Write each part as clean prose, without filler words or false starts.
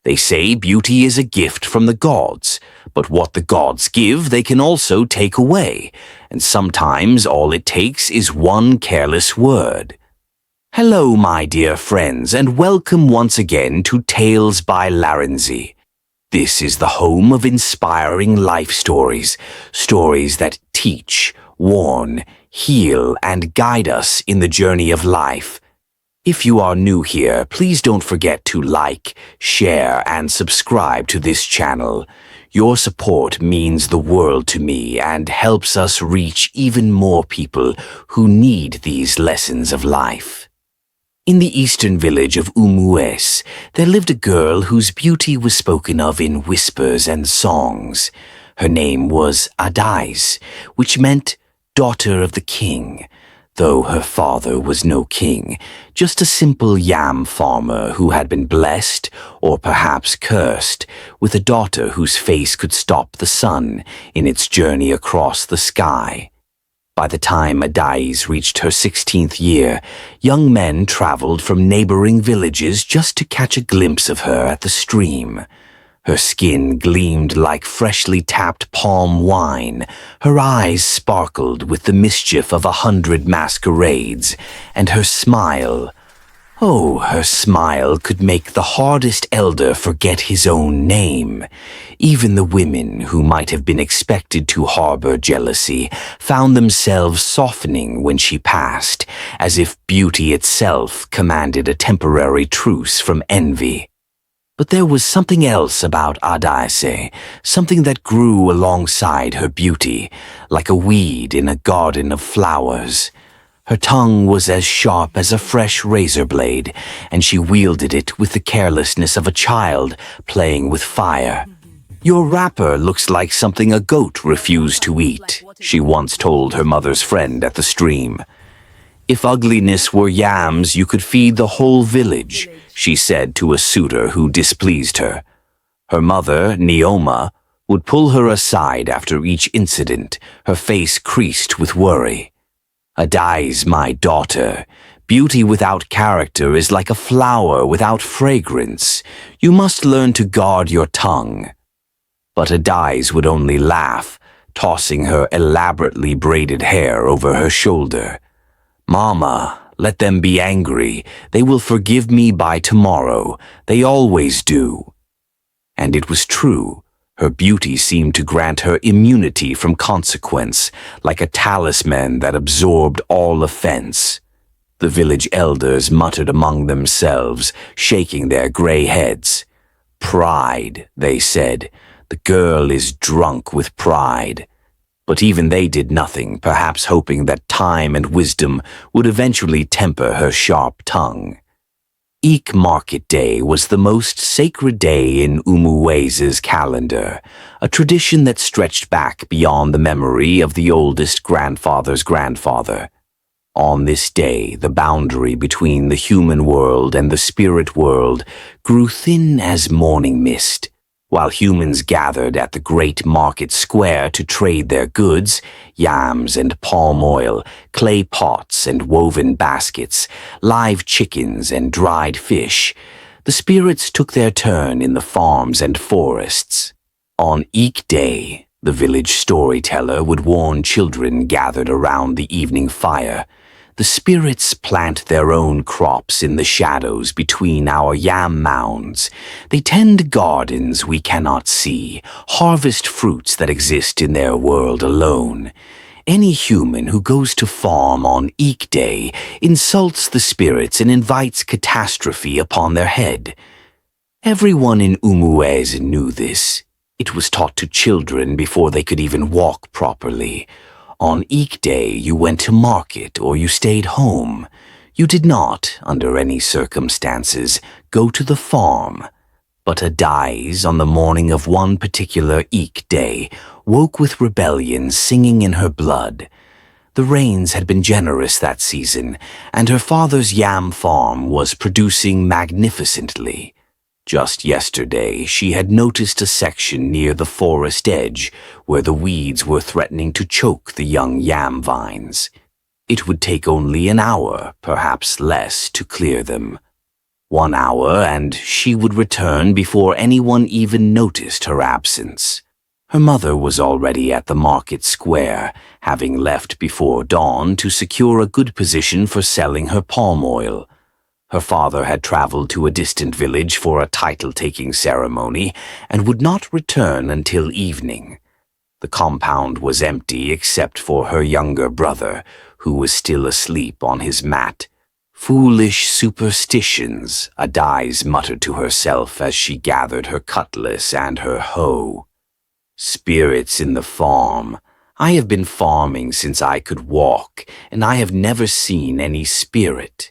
They say beauty is a gift from the gods, but what the gods give they can also take away, and sometimes all it takes is one careless word. Hello, my dear friends, and welcome once again to Tales by Larinzy. This is the home of inspiring life stories, stories that teach, warn, heal, and guide us in the journey of life. If you are new here, please don't forget to like, share, and subscribe to this channel. Your support means the world to me and helps us reach even more people who need these lessons of life. In the eastern village of Umues, there lived a girl whose beauty was spoken of in whispers and songs. Her name was Adais, which meant daughter of the king, though her father was no king, just a simple yam farmer who had been blessed, or perhaps cursed, with a daughter whose face could stop the sun in its journey across the sky. By the time Adais reached her 16th year, young men traveled from neighboring villages just to catch a glimpse of her at the stream. Her skin gleamed like freshly tapped palm wine, her eyes sparkled with the mischief of 100 masquerades, and her smile, her smile could make the hardest elder forget his own name. Even the women who might have been expected to harbor jealousy found themselves softening when she passed, as if beauty itself commanded a temporary truce from envy. But there was something else about Adais, something that grew alongside her beauty, like a weed in a garden of flowers. Her tongue was as sharp as a fresh razor blade, and she wielded it with the carelessness of a child playing with fire. "Your wrapper looks like something a goat refused to eat," she once told her mother's friend at the stream. "If ugliness were yams, you could feed the whole village," she said to a suitor who displeased her. Her mother, Neoma, would pull her aside after each incident, her face creased with worry. "Adais, my daughter, beauty without character is like a flower without fragrance. You must learn to guard your tongue." But Adais would only laugh, tossing her elaborately braided hair over her shoulder. "Mama, let them be angry. They will forgive me by tomorrow. They always do." And it was true. Her beauty seemed to grant her immunity from consequence, like a talisman that absorbed all offense. The village elders muttered among themselves, shaking their gray heads. "Pride," they said. "The girl is drunk with pride." But even they did nothing, perhaps hoping that time and wisdom would eventually temper her sharp tongue. Eek Market Day was the most sacred day in Umues's calendar, a tradition that stretched back beyond the memory of the oldest grandfather's grandfather. On this day, the boundary between the human world and the spirit world grew thin as morning mist. While humans gathered at the great market square to trade their goods, yams and palm oil, clay pots and woven baskets, live chickens and dried fish, the spirits took their turn in the farms and forests. On Eek Day, the village storyteller would warn children gathered around the evening fire. The spirits plant their own crops in the shadows between our yam mounds. They tend gardens we cannot see, harvest fruits that exist in their world alone. Any human who goes to farm on Eek Day insults the spirits and invites catastrophe upon their head. Everyone in Umues knew this. It was taught to children before they could even walk properly. On Eek Day, you went to market or you stayed home. You did not, under any circumstances, go to the farm. But Adais, on the morning of one particular Eek Day, woke with rebellion singing in her blood. The rains had been generous that season, and her father's yam farm was producing magnificently. Just yesterday, she had noticed a section near the forest edge where the weeds were threatening to choke the young yam vines. It would take only an hour, perhaps less, to clear them. 1 hour, and she would return before anyone even noticed her absence. Her mother was already at the market square, having left before dawn to secure a good position for selling her palm oil. Her father had traveled to a distant village for a title-taking ceremony and would not return until evening. The compound was empty except for her younger brother, who was still asleep on his mat. "Foolish superstitions," Adais muttered to herself as she gathered her cutlass and her hoe. "Spirits in the farm. I have been farming since I could walk, and I have never seen any spirit."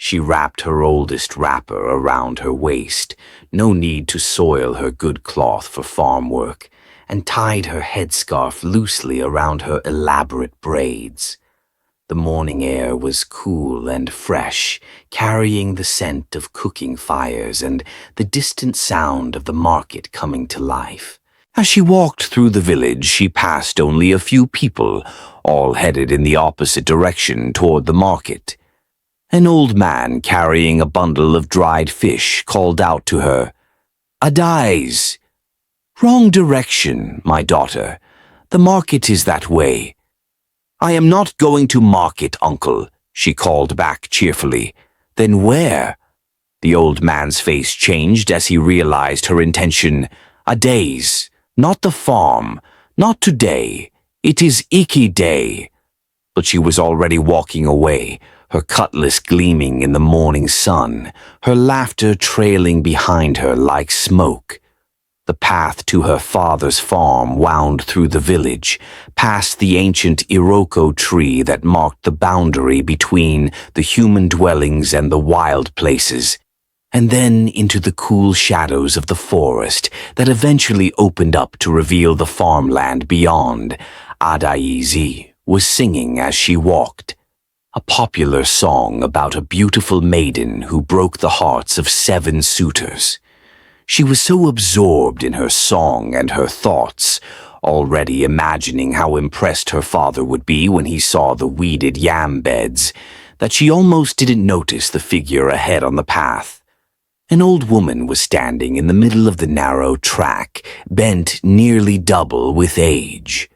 She wrapped her oldest wrapper around her waist, no need to soil her good cloth for farm work, and tied her headscarf loosely around her elaborate braids. The morning air was cool and fresh, carrying the scent of cooking fires and the distant sound of the market coming to life. As she walked through the village, she passed only a few people, all headed in the opposite direction toward the market. An old man carrying a bundle of dried fish called out to her, "Adais!" "Wrong direction, my daughter. The market is that way." "I am not going to market, uncle," she called back cheerfully. "Then where?" The old man's face changed as he realized her intention. "Adais, not the farm, not today. It is Iki Day." But she was already walking away, her cutlass gleaming in the morning sun, her laughter trailing behind her like smoke. The path to her father's farm wound through the village, past the ancient Iroko tree that marked the boundary between the human dwellings and the wild places, and then into the cool shadows of the forest that eventually opened up to reveal the farmland beyond. Adaizi was singing as she walked, a popular song about a beautiful maiden who broke the hearts of 7 suitors. She was so absorbed in her song and her thoughts, already imagining how impressed her father would be when he saw the weeded yam beds, that she almost didn't notice the figure ahead on the path. An old woman was standing in the middle of the narrow track, bent nearly double with age.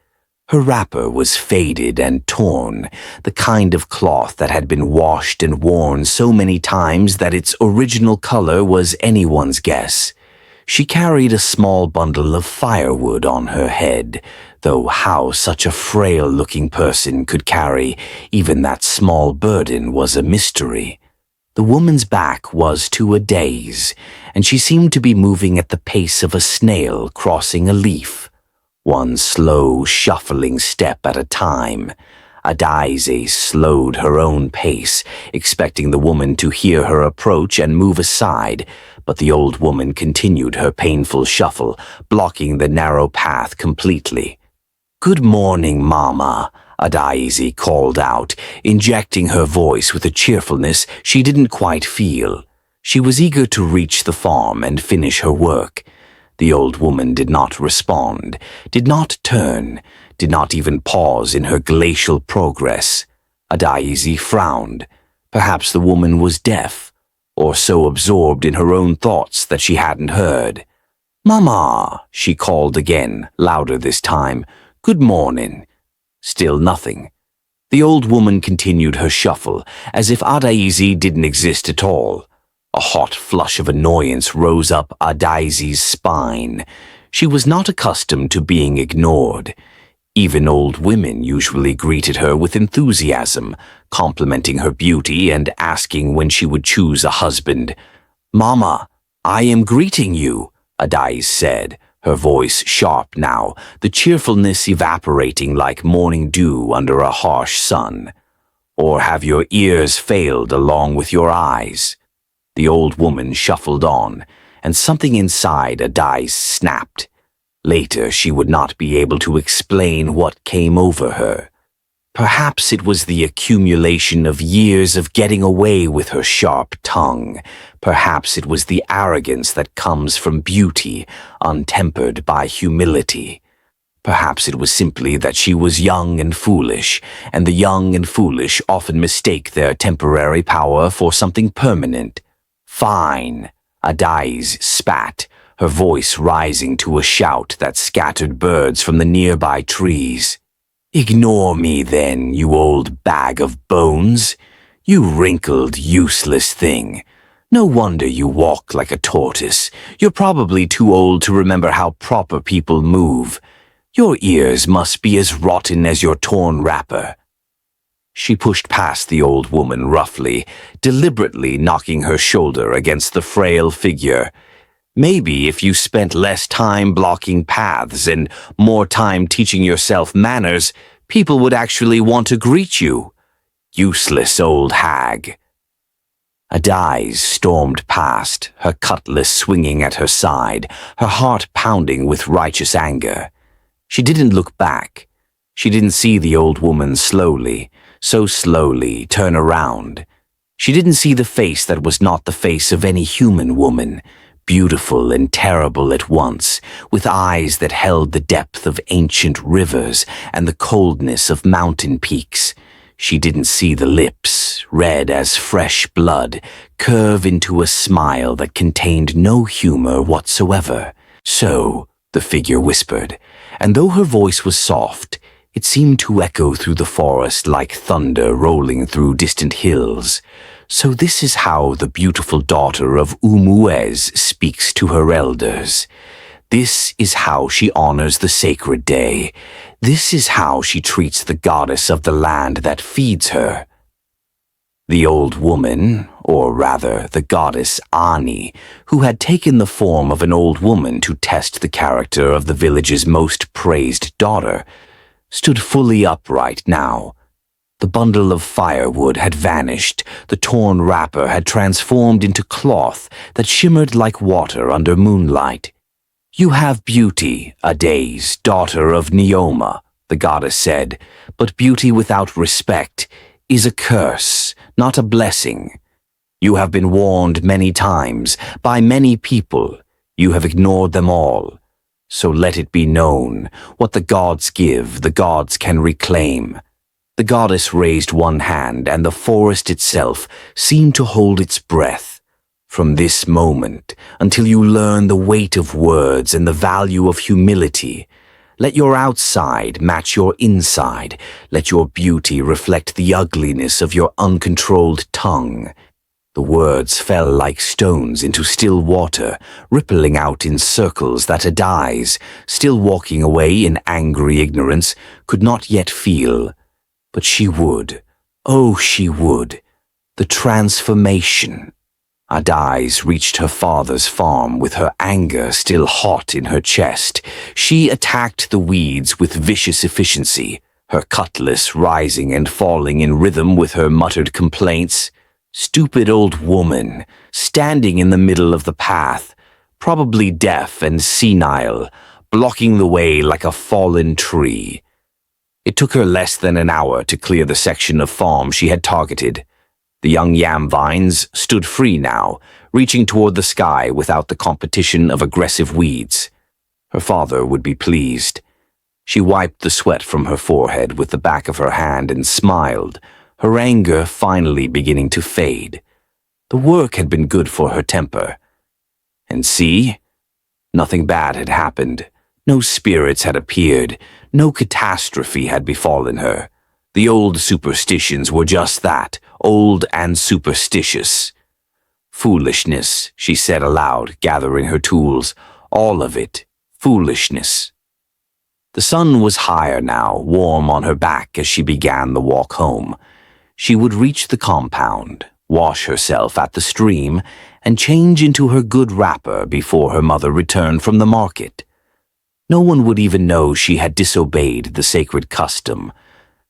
Her wrapper was faded and torn, the kind of cloth that had been washed and worn so many times that its original color was anyone's guess. She carried a small bundle of firewood on her head, though how such a frail-looking person could carry even that small burden was a mystery. The woman's back was to a daze, and she seemed to be moving at the pace of a snail crossing a leaf, one slow, shuffling step at a time. Adaize slowed her own pace, expecting the woman to hear her approach and move aside, but the old woman continued her painful shuffle, blocking the narrow path completely. "Good morning, Mama," Adaize called out, injecting her voice with a cheerfulness she didn't quite feel. She was eager to reach the farm and finish her work. The old woman did not respond, did not turn, did not even pause in her glacial progress. Adaize frowned. Perhaps the woman was deaf, or so absorbed in her own thoughts that she hadn't heard. "Mama," she called again, louder this time. "Good morning." Still nothing. The old woman continued her shuffle, as if Adaize didn't exist at all. A hot flush of annoyance rose up Adaize's spine. She was not accustomed to being ignored. Even old women usually greeted her with enthusiasm, complimenting her beauty and asking when she would choose a husband. "Mama, I am greeting you," Adaize said, her voice sharp now, the cheerfulness evaporating like morning dew under a harsh sun. "Or have your ears failed along with your eyes?" The old woman shuffled on, and something inside Adaize snapped. Later she would not be able to explain what came over her. Perhaps it was the accumulation of years of getting away with her sharp tongue. Perhaps it was the arrogance that comes from beauty, untempered by humility. Perhaps it was simply that she was young and foolish, and the young and foolish often mistake their temporary power for something permanent. Fine, Adais spat, her voice rising to a shout that scattered birds from the nearby trees. Ignore me then, you old bag of bones. You wrinkled, useless thing. No wonder you walk like a tortoise. You're probably too old to remember how proper people move. Your ears must be as rotten as your torn wrapper. She pushed past the old woman roughly, deliberately knocking her shoulder against the frail figure. Maybe if you spent less time blocking paths and more time teaching yourself manners, people would actually want to greet you. Useless old hag. Adais stormed past, her cutlass swinging at her side, her heart pounding with righteous anger. She didn't look back. She didn't see the old woman so slowly, turn around. She didn't see the face that was not the face of any human woman, beautiful and terrible at once, with eyes that held the depth of ancient rivers and the coldness of mountain peaks. She didn't see the lips, red as fresh blood, curve into a smile that contained no humor whatsoever. So, the figure whispered, and though her voice was soft, it seemed to echo through the forest like thunder rolling through distant hills. So this is how the beautiful daughter of Umuez speaks to her elders. This is how she honors the sacred day. This is how she treats the goddess of the land that feeds her. The old woman, or rather the goddess Ani, who had taken the form of an old woman to test the character of the village's most praised daughter, stood fully upright now. The bundle of firewood had vanished, the torn wrapper had transformed into cloth that shimmered like water under moonlight. You have beauty, Adais, daughter of Neoma, the goddess said, but beauty without respect is a curse, not a blessing. You have been warned many times, by many people. You have ignored them all. So let it be known, what the gods give, the gods can reclaim. The goddess raised one hand, and the forest itself seemed to hold its breath. From this moment, until you learn the weight of words and the value of humility, let your outside match your inside. Let your beauty reflect the ugliness of your uncontrolled tongue. The words fell like stones into still water, rippling out in circles that Adais, still walking away in angry ignorance, could not yet feel. But she would. Oh, she would. The transformation. Adais reached her father's farm with her anger still hot in her chest. She attacked the weeds with vicious efficiency, her cutlass rising and falling in rhythm with her muttered complaints. Stupid old woman, standing in the middle of the path, probably deaf and senile, blocking the way like a fallen tree. It took her less than an hour to clear the section of farm she had targeted. The young yam vines stood free now, reaching toward the sky without the competition of aggressive weeds. Her father would be pleased. She wiped the sweat from her forehead with the back of her hand and smiled, her anger finally beginning to fade. The work had been good for her temper. And see, nothing bad had happened. No spirits had appeared. No catastrophe had befallen her. The old superstitions were just that, old and superstitious. Foolishness, she said aloud, gathering her tools. All of it. Foolishness. The sun was higher now, warm on her back as she began the walk home. She would reach the compound, wash herself at the stream, and change into her good wrapper before her mother returned from the market. No one would even know she had disobeyed the sacred custom.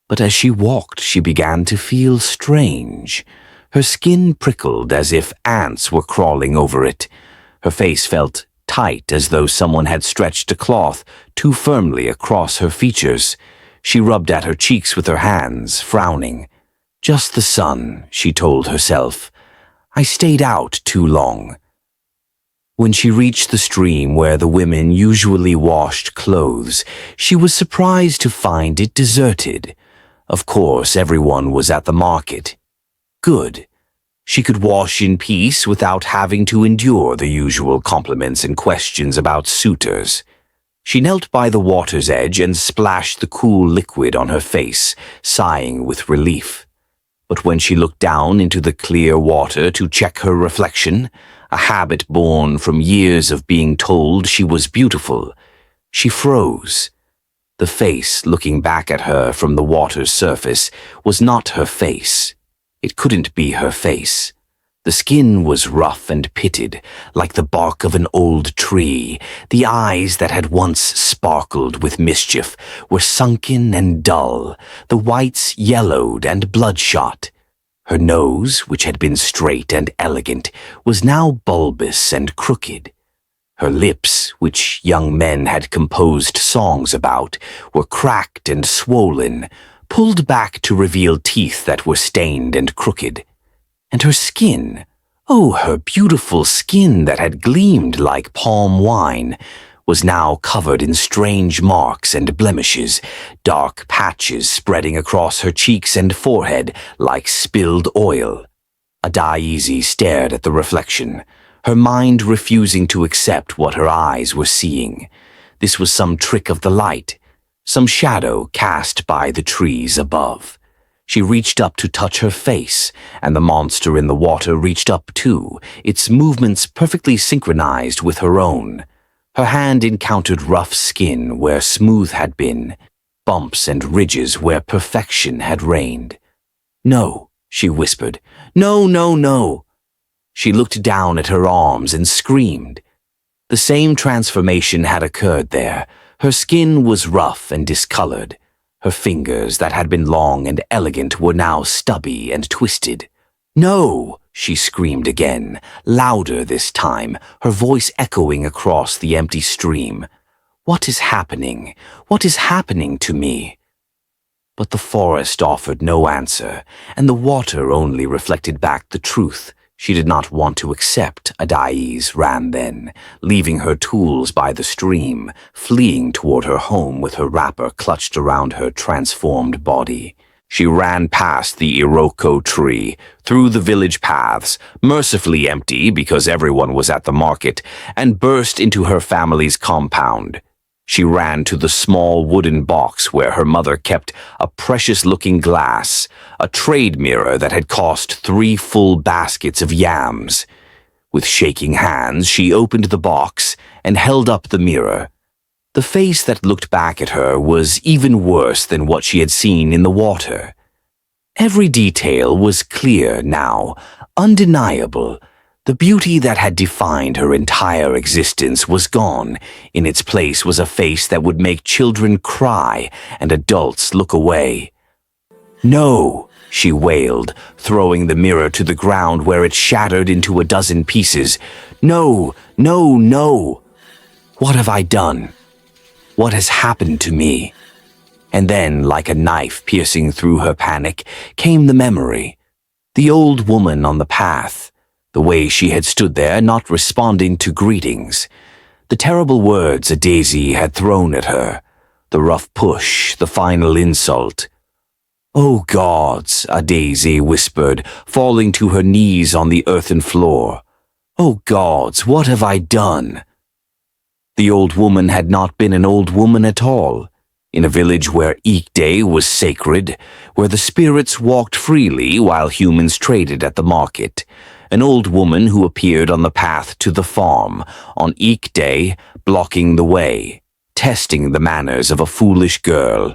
But as she walked, she began to feel strange. Her skin prickled as if ants were crawling over it. Her face felt tight as though someone had stretched a cloth too firmly across her features. She rubbed at her cheeks with her hands, frowning. Just the sun, she told herself. I stayed out too long. When she reached the stream where the women usually washed clothes, she was surprised to find it deserted. Of course, everyone was at the market. Good. She could wash in peace without having to endure the usual compliments and questions about suitors. She knelt by the water's edge and splashed the cool liquid on her face, sighing with relief. But when she looked down into the clear water to check her reflection, a habit born from years of being told she was beautiful, she froze. The face looking back at her from the water's surface was not her face. It couldn't be her face. The skin was rough and pitted, like the bark of an old tree. The eyes that had once sparkled with mischief were sunken and dull, the whites yellowed and bloodshot. Her nose, which had been straight and elegant, was now bulbous and crooked. Her lips, which young men had composed songs about, were cracked and swollen, pulled back to reveal teeth that were stained and crooked. And her skin, oh, her beautiful skin that had gleamed like palm wine, was now covered in strange marks and blemishes, dark patches spreading across her cheeks and forehead like spilled oil. Larinzy stared at the reflection, her mind refusing to accept what her eyes were seeing. This was some trick of the light, some shadow cast by the trees above. She reached up to touch her face, and the monster in the water reached up too, its movements perfectly synchronized with her own. Her hand encountered rough skin where smooth had been, bumps and ridges where perfection had reigned. "No," she whispered. "No, no, no." She looked down at her arms and screamed. The same transformation had occurred there. Her skin was rough and discolored. Her fingers that had been long and elegant were now stubby and twisted. "No!" she screamed again, louder this time, her voice echoing across the empty stream. "What is happening? What is happening to me?" But the forest offered no answer, and the water only reflected back the truth. She did not want to accept. Larinzy ran then, leaving her tools by the stream, fleeing toward her home with her wrapper clutched around her transformed body. She ran past the Iroko tree, through the village paths, mercifully empty because everyone was at the market, and burst into her family's compound. She ran to the small wooden box where her mother kept a precious-looking glass, a trade mirror that had cost 3 full baskets of yams. With shaking hands, she opened the box and held up the mirror. The face that looked back at her was even worse than what she had seen in the water. Every detail was clear now, undeniable. The beauty that had defined her entire existence was gone. In its place was a face that would make children cry and adults look away. "No!" she wailed, throwing the mirror to the ground where it shattered into a dozen pieces. "No, no, no! What have I done? What has happened to me?" And then, like a knife piercing through her panic, came the memory. The old woman on the path. The way she had stood there, not responding to greetings. The terrible words Larinzy had thrown at her. The rough push, the final insult. "Oh gods," Larinzy whispered, falling to her knees on the earthen floor. "Oh gods, what have I done?" The old woman had not been an old woman at all. In a village where Eek Day was sacred, where the spirits walked freely while humans traded at the market. An old woman who appeared on the path to the farm, on Eek Day, blocking the way, testing the manners of a foolish girl.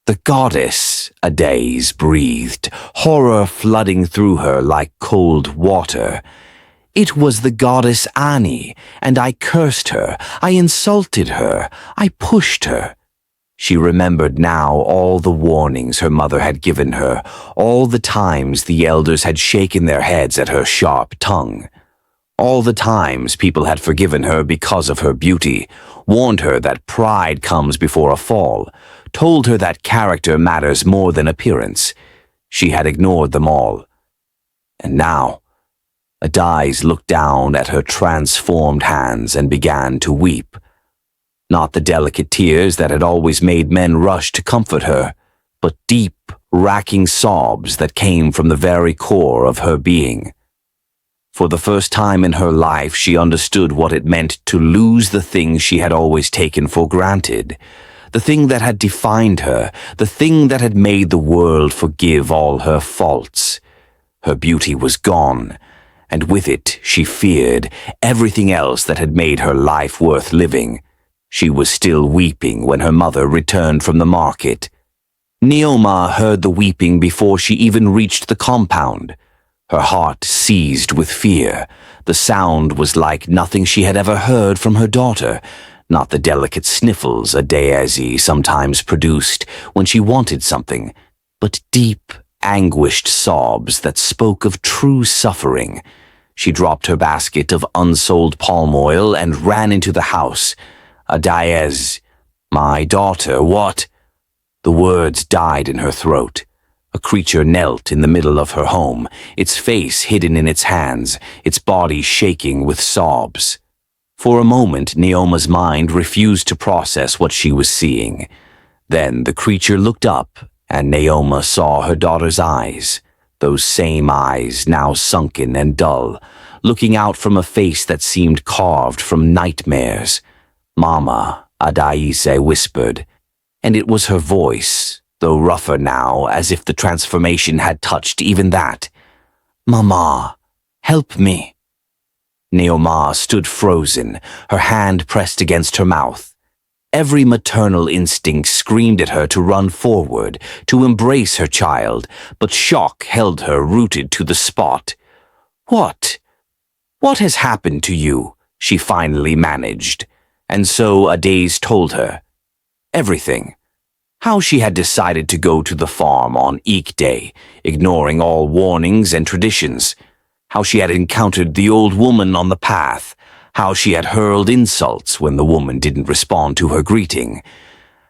"The goddess," Larinzy breathed, horror flooding through her like cold water. "It was the goddess Ani, and I cursed her, I insulted her, I pushed her." She remembered now all the warnings her mother had given her, all the times the elders had shaken their heads at her sharp tongue. All the times people had forgiven her because of her beauty, warned her that pride comes before a fall, told her that character matters more than appearance. She had ignored them all. And now, Larinzy looked down at her transformed hands and began to weep. Not the delicate tears that had always made men rush to comfort her, but deep, racking sobs that came from the very core of her being. For the first time in her life, she understood what it meant to lose the thing she had always taken for granted, the thing that had defined her, the thing that had made the world forgive all her faults. Her beauty was gone, and with it, she feared, everything else that had made her life worth living. She was still weeping when her mother returned from the market. Neoma heard the weeping before she even reached the compound. Her heart seized with fear. The sound was like nothing she had ever heard from her daughter, not the delicate sniffles a Daisy sometimes produced when she wanted something, but deep, anguished sobs that spoke of true suffering. She dropped her basket of unsold palm oil and ran into the house. Adaiz, my daughter, what? The words died in her throat. A creature knelt in the middle of her home, its face hidden in its hands, its body shaking with sobs. For a moment, Neoma's mind refused to process what she was seeing. Then the creature looked up, and Neoma saw her daughter's eyes, those same eyes now sunken and dull, looking out from a face that seemed carved from nightmares. "Mama," Adaise whispered, and it was her voice, though rougher now, as if the transformation had touched even that. "Mama, help me." Neoma stood frozen, her hand pressed against her mouth. Every maternal instinct screamed at her to run forward, to embrace her child, but shock held her rooted to the spot. "What? What has happened to you?" she finally managed, and so Adaise told her. Everything. How she had decided to go to the farm on Eek Day, ignoring all warnings and traditions. How she had encountered the old woman on the path. How she had hurled insults when the woman didn't respond to her greeting.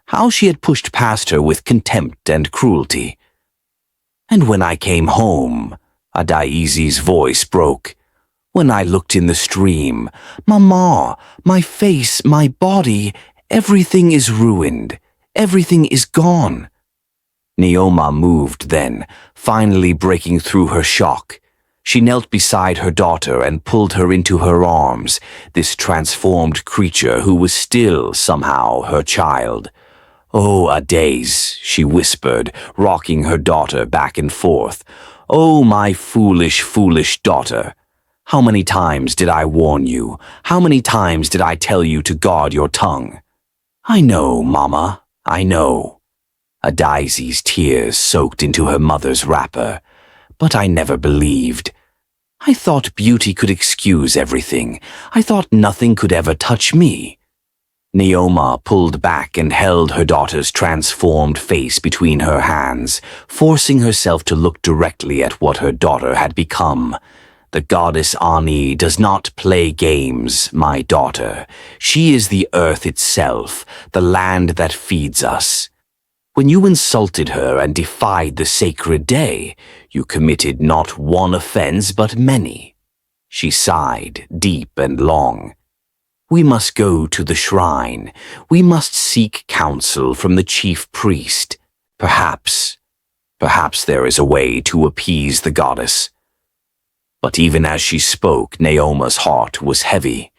How she had pushed past her with contempt and cruelty. "And when I came home," Adaise's voice broke. "When I looked in the stream, Mama, my face, my body, everything is ruined. Everything is gone." Neoma moved then, finally breaking through her shock. She knelt beside her daughter and pulled her into her arms, this transformed creature who was still, somehow, her child. "Oh, Adaise," she whispered, rocking her daughter back and forth. "Oh, my foolish, foolish daughter. How many times did I warn you? How many times did I tell you to guard your tongue?" "I know, Mama, I know." Adaise's tears soaked into her mother's wrapper. "But I never believed. I thought beauty could excuse everything. I thought nothing could ever touch me." Neoma pulled back and held her daughter's transformed face between her hands, forcing herself to look directly at what her daughter had become. "The goddess Ani does not play games, my daughter. She is the earth itself, the land that feeds us. When you insulted her and defied the sacred day, you committed not one offense but many." She sighed, deep and long. "We must go to the shrine. We must seek counsel from the chief priest. Perhaps there is a way to appease the goddess." But even as she spoke, Neoma's heart was heavy.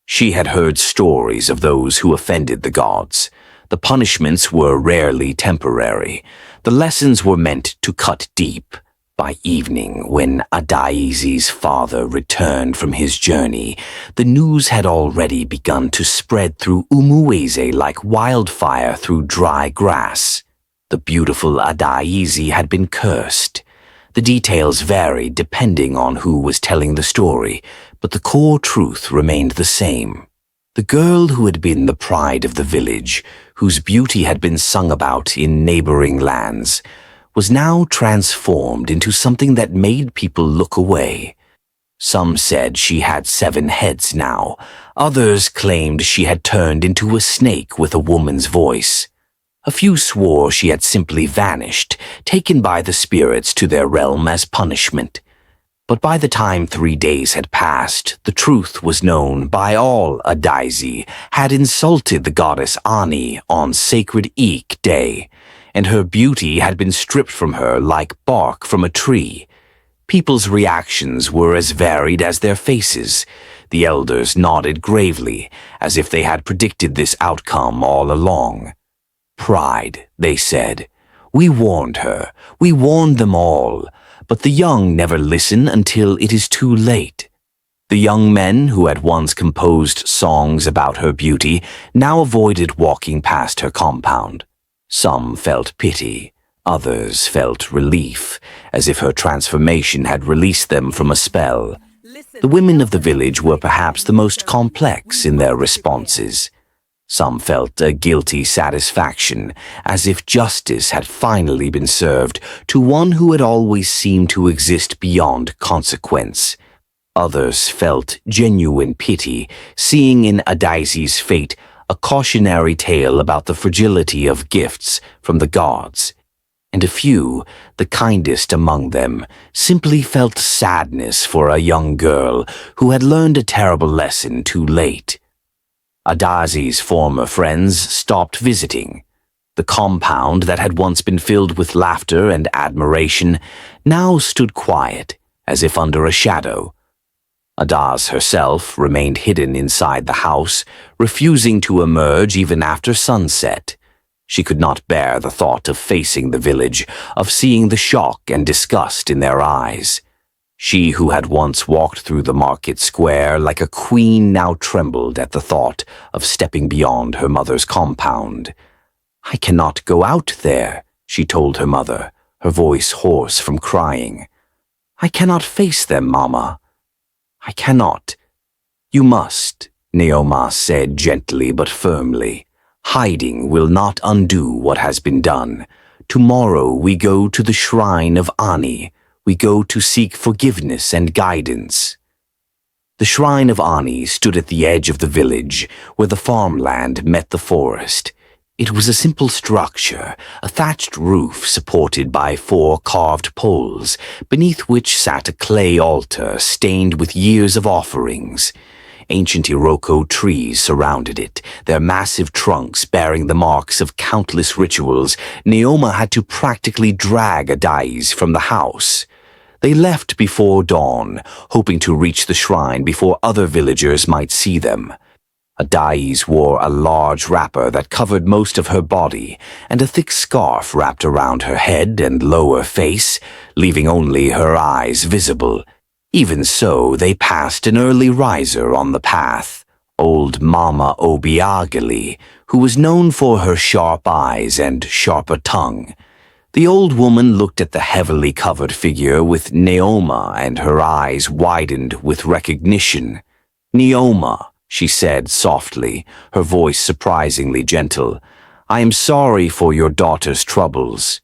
She had heard stories of those who offended the gods. The punishments were rarely temporary. The lessons were meant to cut deep. By evening, when Adaise's father returned from his journey, the news had already begun to spread through Umueze like wildfire through dry grass. The beautiful Adaise had been cursed. The details varied depending on who was telling the story, but the core truth remained the same. The girl who had been the pride of the village, whose beauty had been sung about in neighboring lands, was now transformed into something that made people look away. Some said she had 7 heads now. Others claimed she had turned into a snake with a woman's voice. A few swore she had simply vanished, taken by the spirits to their realm as punishment. But by the time 3 days had passed, the truth was known by all Adaise had insulted the goddess Ani on sacred Eek Day, and her beauty had been stripped from her like bark from a tree. People's reactions were as varied as their faces. The elders nodded gravely, as if they had predicted this outcome all along. Pride, they said. We warned her. We warned them all. But the young never listen until it is too late. The young men who had once composed songs about her beauty now avoided walking past her compound. Some felt pity. Others felt relief, as if her transformation had released them from a spell. The women of the village were perhaps the most complex in their responses. Some felt a guilty satisfaction, as if justice had finally been served to one who had always seemed to exist beyond consequence. Others felt genuine pity, seeing in Adaizi's fate a cautionary tale about the fragility of gifts from the gods. And a few, the kindest among them, simply felt sadness for a young girl who had learned a terrible lesson too late. Adaizi's former friends stopped visiting. The compound that had once been filled with laughter and admiration now stood quiet, as if under a shadow. Adaz herself remained hidden inside the house, refusing to emerge even after sunset. She could not bear the thought of facing the village, of seeing the shock and disgust in their eyes. She who had once walked through the market square like a queen now trembled at the thought of stepping beyond her mother's compound. "I cannot go out there," she told her mother, her voice hoarse from crying. "I cannot face them, Mama. I cannot." "You must," Neoma said gently but firmly. "Hiding will not undo what has been done. Tomorrow we go to the shrine of Ani. We go to seek forgiveness and guidance." The shrine of Ani stood at the edge of the village, where the farmland met the forest. It was a simple structure, a thatched roof supported by 4 carved poles, beneath which sat a clay altar stained with years of offerings. Ancient Iroko trees surrounded it, their massive trunks bearing the marks of countless rituals. Neoma had to practically drag Adais from the house. They left before dawn, hoping to reach the shrine before other villagers might see them. Adais wore a large wrapper that covered most of her body, and a thick scarf wrapped around her head and lower face, leaving only her eyes visible. Even so, they passed an early riser on the path, old Mama Obiageli, who was known for her sharp eyes and sharper tongue. The old woman looked at the heavily covered figure with Neoma, and her eyes widened with recognition. "Neoma," she said softly, her voice surprisingly gentle, "I am sorry for your daughter's troubles."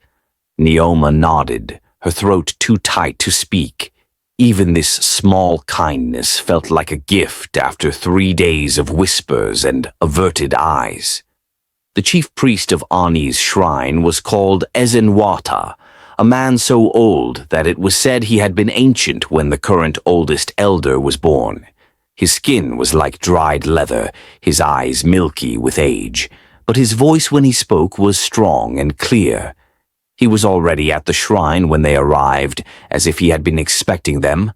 Neoma nodded, her throat too tight to speak. Even this small kindness felt like a gift after 3 days of whispers and averted eyes. The chief priest of Ani's shrine was called Ezenwata, a man so old that it was said he had been ancient when the current oldest elder was born. His skin was like dried leather, his eyes milky with age, but his voice when he spoke was strong and clear. He was already at the shrine when they arrived, as if he had been expecting them.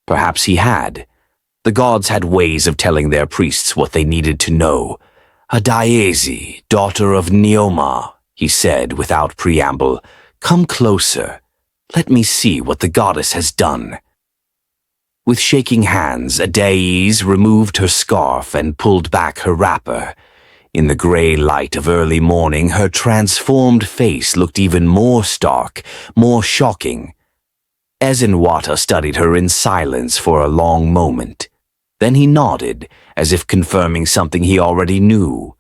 Perhaps he had. The gods had ways of telling their priests what they needed to know. "Adaizi, daughter of Neoma," he said without preamble, "come closer. Let me see what the goddess has done." With shaking hands, Adaiz removed her scarf and pulled back her wrapper. In the grey light of early morning, her transformed face looked even more stark, more shocking. Ezenwata studied her in silence for a long moment. Then he nodded, as if confirming something he already knew.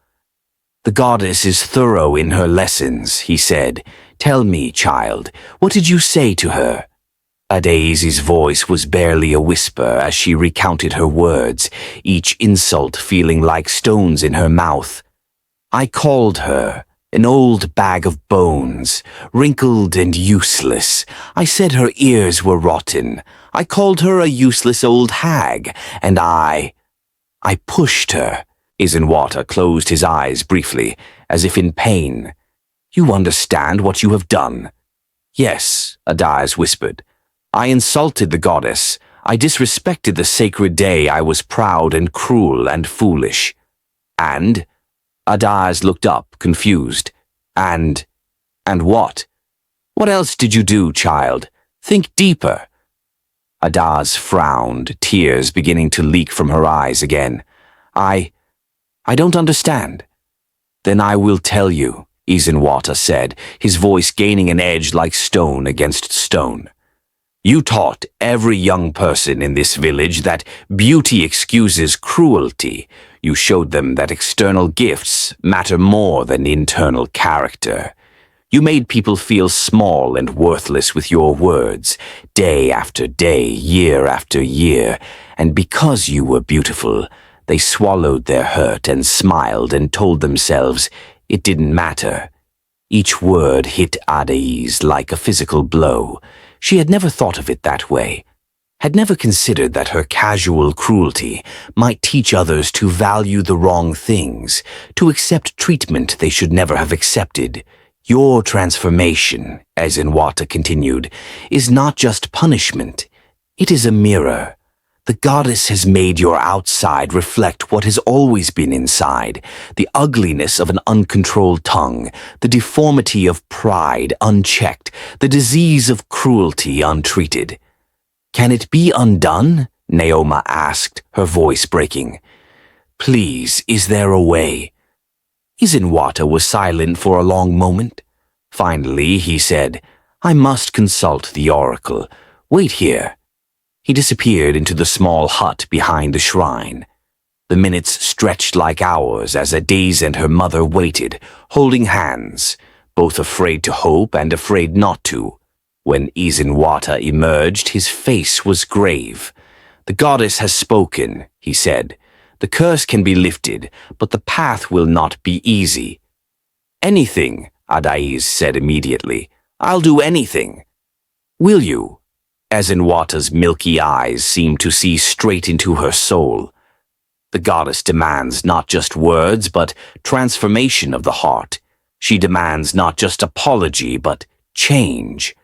"The goddess is thorough in her lessons," he said. "Tell me, child, what did you say to her?" Adaizi's voice was barely a whisper as she recounted her words, each insult feeling like stones in her mouth. "I called her an old bag of bones, wrinkled and useless. I said her ears were rotten. I called her a useless old hag, and I pushed her." Ezenwata closed his eyes briefly, as if in pain. "You understand what you have done?" "Yes," Adaiz whispered. I insulted the goddess. I disrespected the sacred day. I was proud and cruel and foolish. And? Adaz looked up, confused. And what? What else did you do, child? Think deeper. Adaz frowned, tears beginning to leak from her eyes again. I don't understand. Then I will tell you, Isenwata said, his voice gaining an edge like stone against stone. You taught every young person in this village that beauty excuses cruelty. You showed them that external gifts matter more than internal character. You made people feel small and worthless with your words, day after day, year after year, and because you were beautiful, they swallowed their hurt and smiled and told themselves it didn't matter. Each word hit Adais like a physical blow. She had never thought of it that way, had never considered that her casual cruelty might teach others to value the wrong things, to accept treatment they should never have accepted. Your transformation, as Enwata continued, is not just punishment. It is a mirror. The goddess has made your outside reflect what has always been inside, the ugliness of an uncontrolled tongue, the deformity of pride unchecked, the disease of cruelty untreated. Can it be undone? Naoma asked, her voice breaking. Please, is there a way? Isenwata was silent for a long moment. Finally, he said, I must consult the oracle. Wait here. He disappeared into the small hut behind the shrine. The minutes stretched like hours as Adais and her mother waited, holding hands, both afraid to hope and afraid not to. When Isenwata emerged, his face was grave. The goddess has spoken, he said. The curse can be lifted, but the path will not be easy. Anything, Adais said immediately. I'll do anything. Will you? Isenwata's milky eyes seemed to see straight into her soul. The goddess demands not just words, but transformation of the heart. She demands not just apology, but change.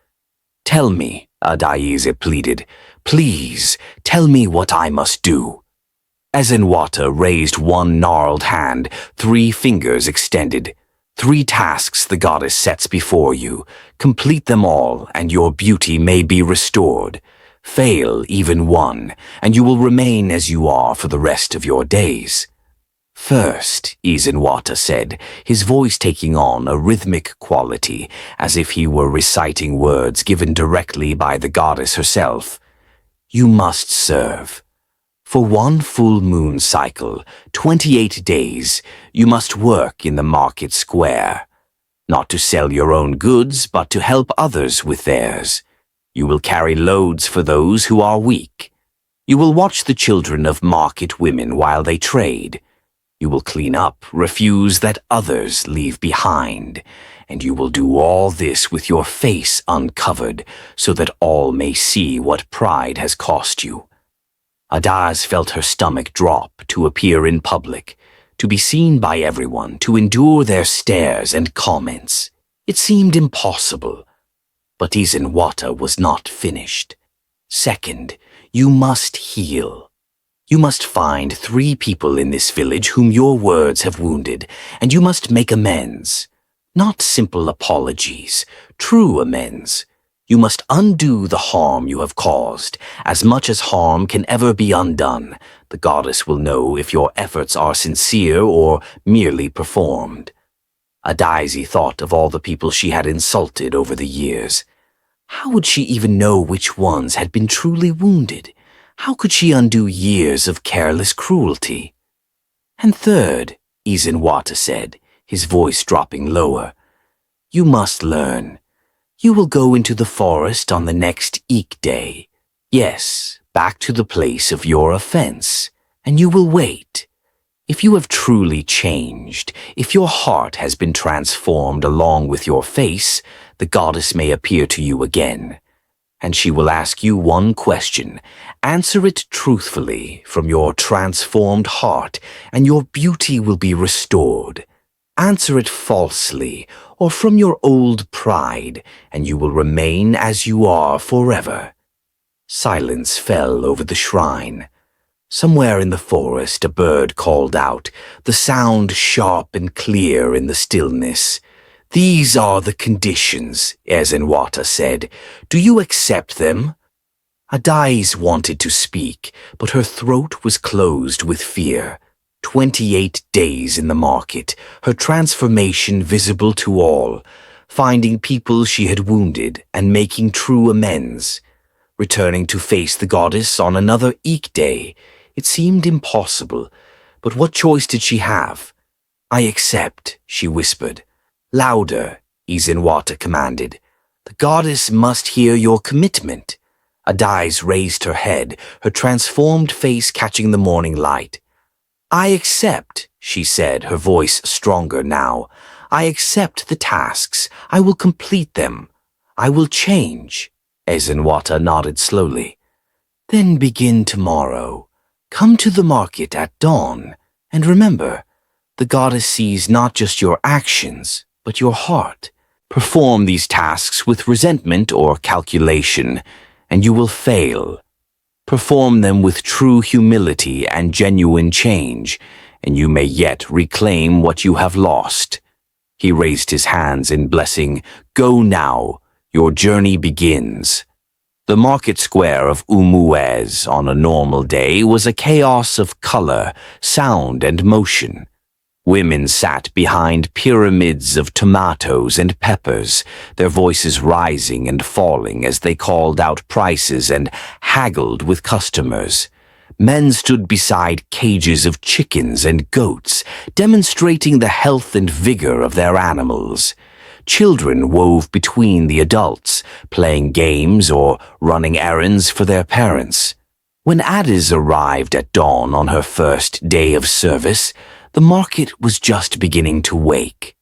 Tell me, Adais pleaded. Please, tell me what I must do. Isenwata raised one gnarled hand, 3 fingers extended. 3 tasks the goddess sets before you. Complete them all, and your beauty may be restored. Fail even one, and you will remain as you are for the rest of your days. First, Isenwata said, his voice taking on a rhythmic quality, as if he were reciting words given directly by the goddess herself. You must serve. For 1 full moon cycle, 28 days, you must work in the market square. Not to sell your own goods, but to help others with theirs. You will carry loads for those who are weak. You will watch the children of market women while they trade. You will clean up refuse that others leave behind. And you will do all this with your face uncovered, so that all may see what pride has cost you. Adaz felt her stomach drop to appear in public, to be seen by everyone, to endure their stares and comments. It seemed impossible. But Isenwata was not finished. Second, you must heal. You must find 3 people in this village whom your words have wounded, and you must make amends. Not simple apologies, true amends. You must undo the harm you have caused. As much as harm can ever be undone, the goddess will know if your efforts are sincere or merely performed. Adais thought of all the people she had insulted over the years. How would she even know which ones had been truly wounded? How could she undo years of careless cruelty? And third, Isenwata said, his voice dropping lower, you must learn. You will go into the forest on the next Eek day. Yes, back to the place of your offense, and you will wait. If you have truly changed, if your heart has been transformed along with your face, the goddess may appear to you again. And she will ask you one question. Answer it truthfully from your transformed heart, and your beauty will be restored. Answer it falsely, or from your old pride, and you will remain as you are forever. Silence fell over the shrine. Somewhere in the forest a bird called out, the sound sharp and clear in the stillness. "These are the conditions," Ezenwata said. "Do you accept them?" Adais wanted to speak, but her throat was closed with fear. 28 days in the market, her transformation visible to all, finding people she had wounded and making true amends. Returning to face the goddess on another Eek day, it seemed impossible, but what choice did she have? "I accept," she whispered. "Louder," Ezenwata commanded. "The goddess must hear your commitment." Adais raised her head, her transformed face catching the morning light. "I accept," she said, her voice stronger now. "I accept the tasks. I will complete them. I will change." Ezenwata nodded slowly. "Then begin tomorrow. Come to the market at dawn. And remember, the goddess sees not just your actions, but your heart. Perform these tasks with resentment or calculation, and you will fail. Perform them with true humility and genuine change, and you may yet reclaim what you have lost." He raised his hands in blessing. "Go now. Your journey begins." The market square of Umuez on a normal day was a chaos of color, sound, and motion. Women sat behind pyramids of tomatoes and peppers, their voices rising and falling as they called out prices and haggled with customers. Men stood beside cages of chickens and goats, demonstrating the health and vigor of their animals. Children wove between the adults, playing games or running errands for their parents. When Addis arrived at dawn on her first day of service, the market was just beginning to wake.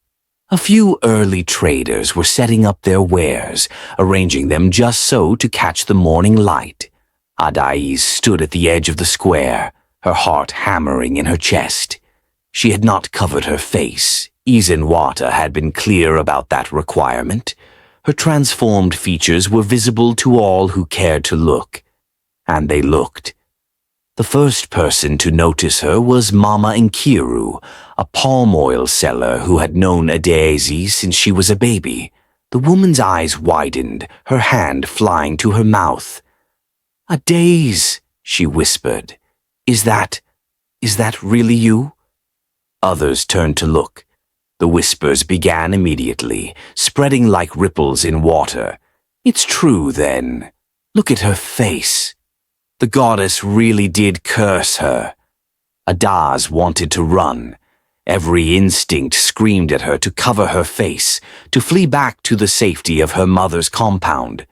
A few early traders were setting up their wares, arranging them just so to catch the morning light. Adais stood at the edge of the square, her heart hammering in her chest. She had not covered her face. Ezenwata had been clear about that requirement. Her transformed features were visible to all who cared to look. And they looked. The first person to notice her was Mama Nkiru, a palm oil seller who had known Adesi since she was a baby. The woman's eyes widened, her hand flying to her mouth. "Adais," she whispered. Is that really you?" Others turned to look. The whispers began immediately, spreading like ripples in water. "It's true, then. Look at her face. The goddess really did curse her." Adaz wanted to run. Every instinct screamed at her to cover her face, to flee back to the safety of her mother's compound.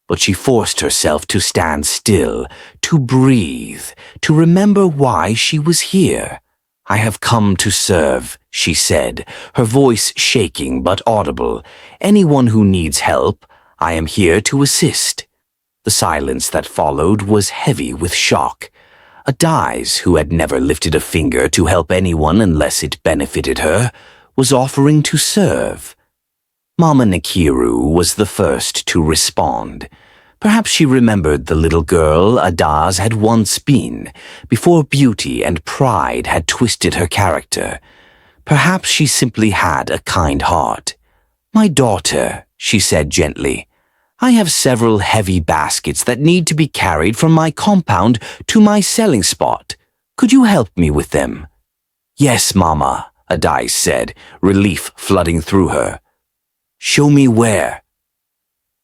But she forced herself to stand still, to breathe, to remember why she was here. "I have come to serve," she said, her voice shaking but audible. "Anyone who needs help, I am here to assist." The silence that followed was heavy with shock. Adais, who had never lifted a finger to help anyone unless it benefited her, was offering to serve. Mama Nkiru was the first to respond. Perhaps she remembered the little girl Adaz had once been, before beauty and pride had twisted her character. Perhaps she simply had a kind heart. "My daughter," she said gently, "I have several heavy baskets that need to be carried from my compound to my selling spot. Could you help me with them?" "Yes, Mama," Adais said, relief flooding through her. "Show me where."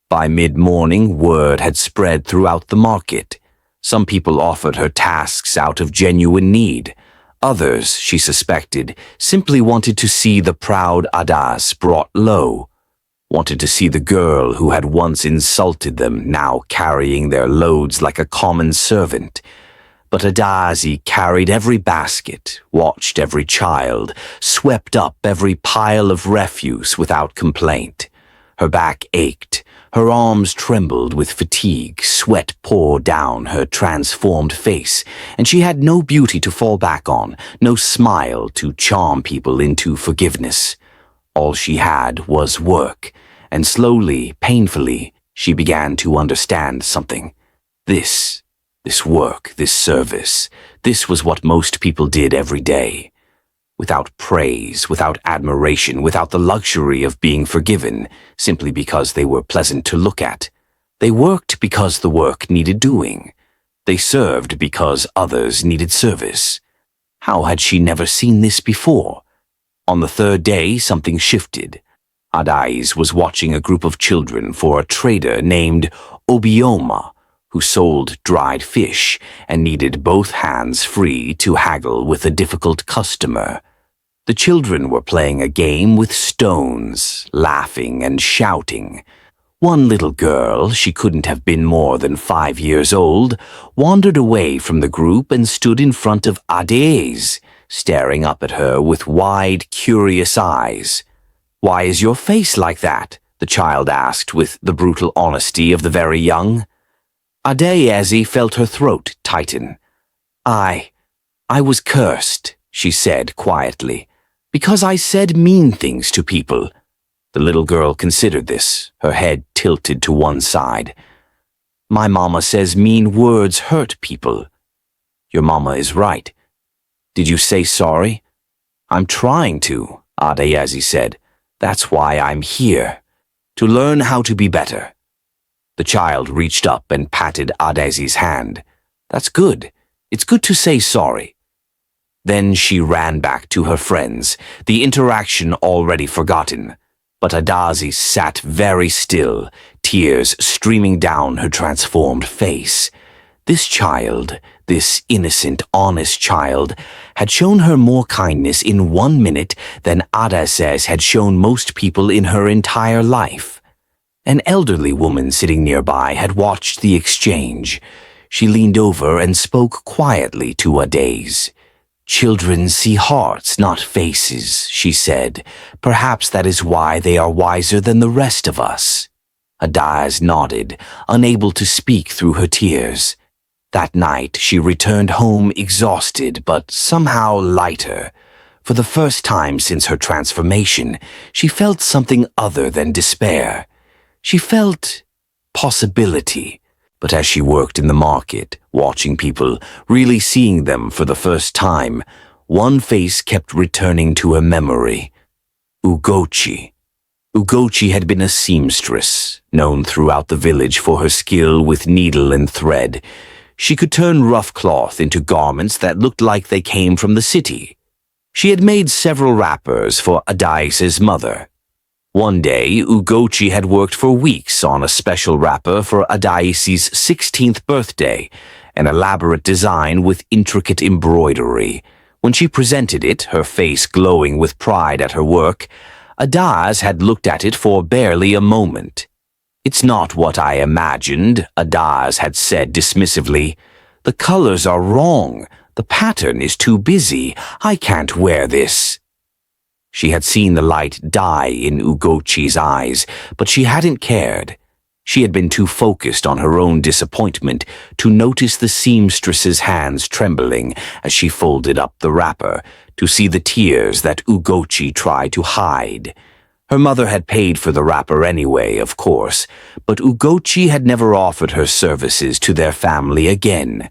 By mid-morning, word had spread throughout the market. Some people offered her tasks out of genuine need. Others, she suspected, simply wanted to see the proud Adas brought low. Wanted to see the girl who had once insulted them now carrying their loads like a common servant. But Adazi carried every basket, watched every child, swept up every pile of refuse without complaint. Her back ached, her arms trembled with fatigue, sweat poured down her transformed face, and she had no beauty to fall back on, no smile to charm people into forgiveness. All she had was work, and slowly, painfully, she began to understand something. This work, this service, this was what most people did every day. Without praise, without admiration, without the luxury of being forgiven, simply because they were pleasant to look at. They worked because the work needed doing. They served because others needed service. How had she never seen this before? On the third day, something shifted. Adais was watching a group of children for a trader named Obioma, who sold dried fish and needed both hands free to haggle with a difficult customer. The children were playing a game with stones, laughing and shouting. One little girl, she couldn't have been more than 5 years old, wandered away from the group and stood in front of Adais, staring up at her with wide, curious eyes. "Why is your face like that?" the child asked with the brutal honesty of the very young. Adais felt her throat tighten. I was cursed," she said quietly, "because I said mean things to people." The little girl considered this, her head tilted to one side. "My mama says mean words hurt people." "Your mama is right. Did you say sorry?" "I'm trying to," Adais said. "That's why I'm here. To learn how to be better." The child reached up and patted Adai's hand. "That's good. It's good to say sorry." Then she ran back to her friends, the interaction already forgotten. But Adais sat very still, tears streaming down her transformed face. This child, this innocent, honest child, had shown her more kindness in 1 minute than Adais had shown most people in her entire life. An elderly woman sitting nearby had watched the exchange. She leaned over and spoke quietly to Adais. "Children see hearts, not faces," she said. "Perhaps that is why they are wiser than the rest of us." Adais nodded, unable to speak through her tears. That night she returned home exhausted but somehow lighter. For the first time since her transformation, she felt something other than despair. She felt possibility. But as she worked in the market, watching people, really seeing them for the first time, one face kept returning to her memory. Ugochi. Ugochi had been a seamstress, known throughout the village for her skill with needle and thread. She could turn rough cloth into garments that looked like they came from the city. She had made several wrappers for Adais's mother. One day, Ugochi had worked for weeks on a special wrapper for Adais's 16th birthday, an elaborate design with intricate embroidery. When she presented it, her face glowing with pride at her work, Adais had looked at it for barely a moment. "It's not what I imagined," Adais had said dismissively. "The colors are wrong. The pattern is too busy. I can't wear this." She had seen the light die in Ugochi's eyes, but she hadn't cared. She had been too focused on her own disappointment to notice the seamstress's hands trembling as she folded up the wrapper, to see the tears that Ugochi tried to hide. Her mother had paid for the wrapper anyway, of course, but Ugochi had never offered her services to their family again,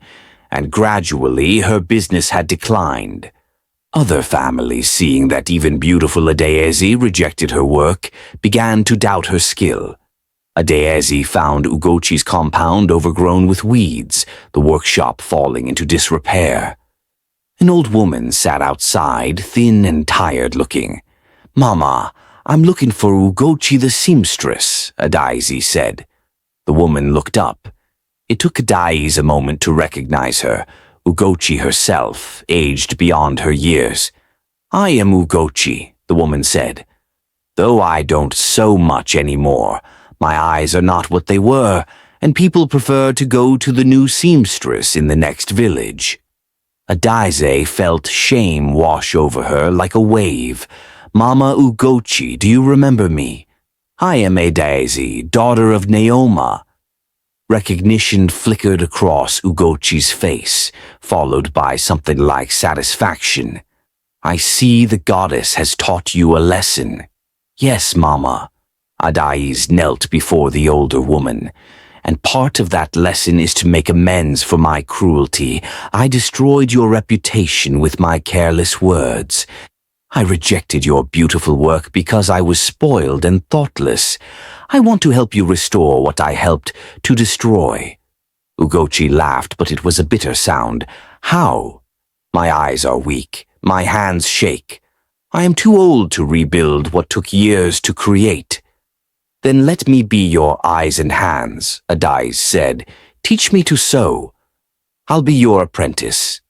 and gradually her business had declined. Other families, seeing that even beautiful Adais rejected her work, began to doubt her skill. Adais found Ugochi's compound overgrown with weeds, the workshop falling into disrepair. An old woman sat outside, thin and tired-looking. "Mama, I'm looking for Ugochi the seamstress," Adais said. The woman looked up. It took Adais a moment to recognize her. Ugochi herself, aged beyond her years. "I am Ugochi," the woman said. "Though I don't sew much anymore, my eyes are not what they were, and people prefer to go to the new seamstress in the next village." Adais felt shame wash over her like a wave. "Mama Ugochi, do you remember me? I am Adais, daughter of Naoma." Recognition flickered across Ugochi's face, followed by something like satisfaction. "I see the goddess has taught you a lesson." "Yes, Mama." Adais knelt before the older woman. And part of that lesson is to make amends for my cruelty. I destroyed your reputation with my careless words. I rejected your beautiful work because I was spoiled and thoughtless. I want to help you restore what I helped to destroy." Ugochi laughed, but it was a bitter sound. "How? My eyes are weak. My hands shake. I am too old to rebuild what took years to create." "Then let me be your eyes and hands," Adais said. "Teach me to sew. I'll be your apprentice.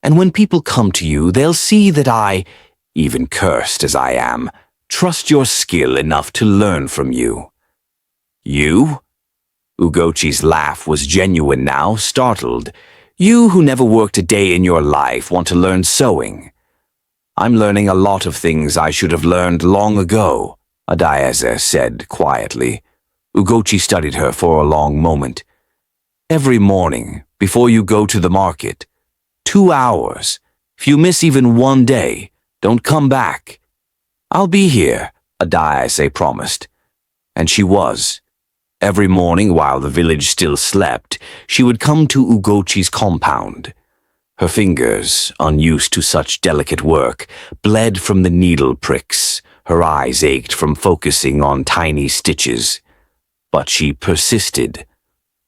And when people come to you, they'll see that I, even cursed as I am, trust your skill enough to learn from you." "You?" Ugochi's laugh was genuine now, startled. "You who never worked a day in your life want to learn sewing?" "I'm learning a lot of things I should have learned long ago," Adaize said quietly. Ugochi studied her for a long moment. "Every morning, before you go to the market, 2 hours. If you miss even one day, don't come back." "I'll be here," Adaize promised. And she was. Every morning while the village still slept, she would come to Ugochi's compound. Her fingers, unused to such delicate work, bled from the needle pricks. Her eyes ached from focusing on tiny stitches. But she persisted.